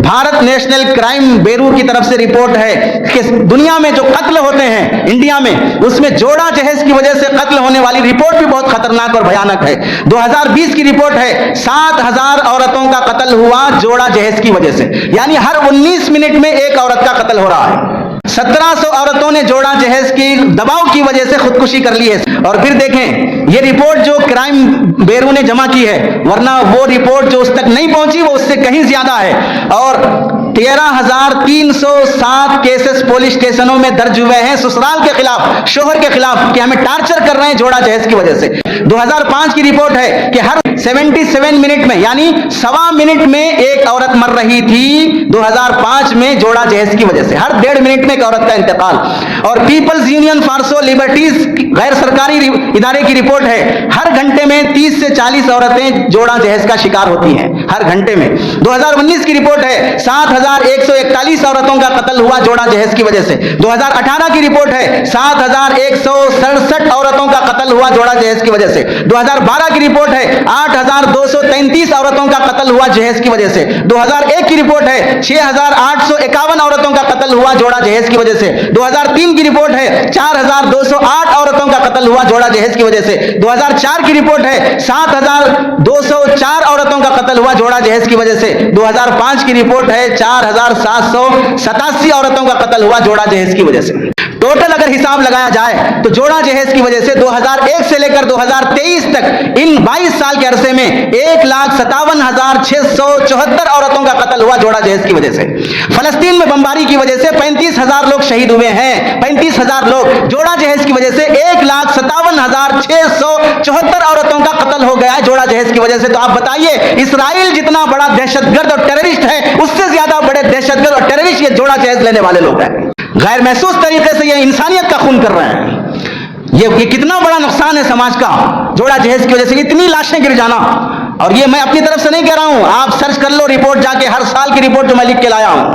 Bharat national crime bureau की तरफ से रिपोर्ट है कि दुनिया में जो कत्ल होते हैं इंडिया में, उसमें जोड़ा जहेज की वजह से कत्ल होने वाली रिपोर्ट भी बहुत खतरनाक और भयानक है। 2020 की रिपोर्ट है 7,000 औरतों का कत्ल हुआ जोड़ा जहेज की वजह से, यानी हर 19 मिनट में एक औरत का कत्ल हो रहा है। 1700 औरतों ने जोड़ा जहेज की दबाव की वजह से खुदकुशी कर ली है। और फिर देखें ये रिपोर्ट जो क्राइम ब्यूरो ने जमा की है, वरना वो रिपोर्ट जो उस तक नहीं पहुंची वो उससे कहीं ज्यादा है। और 13,307 केसेस पुलिस स्टेशनों में दर्ज हुए हैं ससुराल के खिलाफ, शोहर के खिलाफ, कि हमें टार्चर कर रहे हैं जोड़ा जहेज की वजह से। 2005 की रिपोर्ट है कि हर 77 मिनट में, यानी 1.25 मिनट में एक औरत मर रही थी 2005 में जोड़ा जहेज की वजह से, हर 1.5 मिनट में एक औरत का इंतकाल। और people's union for social liberties गैर सरकारी इदारे की रिपोर्ट है हर घंटे में 30 से 40 औरतें जोड़ा जहेज का शिकार होती हैं, हर घंटे में। 2019 की रिपोर्ट है 7,141 औरतों का कत्ल हुआ जोड़ा जहेज की वजह से। 2018 की रिपोर्ट है 7,167 औरतों का कत्ल हुआ जोड़ा जहेज की वजह से। 2012 की रिपोर्ट है 8,233 औरतों का कत्ल हुआ जहेज की वजह से। 2001 की रिपोर्ट है 6,851 औरतों का कत्ल हुआ जोड़ा जहेज की वजह से। 2003 की रिपोर्ट है 4,208 औरतों का कत्ल हुआ जोड़ा जहेज की वजह से। 2004 की रिपोर्ट है 7,204 औरतों का कत्ल हुआ जोड़ा जहेज की वजह से। 2005 की रिपोर्ट है 4,787 औरतों का कत्ल हुआ जोड़ा जहेज की वजह से। टोटल अगर हिसाब लगाया जाए तो जोड़ा जहेज की वजह से 2001 से लेकर 2023 तक इन 22 साल के अरसे में 1,57,674 औरतों का कत्ल हुआ जोड़ा जहेज की वजह से। फलस्तीन में बमबारी की वजह से 35,000 लोग शहीद हुए हैं, 35,000 लोग। जोड़ा जहेज की वजह से 1,57,674 औरतों का कत्ल हो गया है जोड़ा जहेज की वजह से। तो आप बताइए, इसराइल जितना बड़ा दहशतगर्द और टेररिस्ट है, उससे ज्यादा बड़े दहशतगर्द और टेररिस्ट ये जोड़ा जहेज लेने वाले लोग हैं। गैर महसूस तरीके से ये इंसानियत का खून कर रहे हैं। ये कितना बड़ा नुकसान है समाज का जोड़ा जहेज की वजह से, इतनी लाशें गिर जाना। और ये मैं अपनी तरफ से नहीं कह रहा हूं, आप सर्च कर लो रिपोर्ट जाके, हर साल की रिपोर्ट जो मैं लिख के लाया हूं।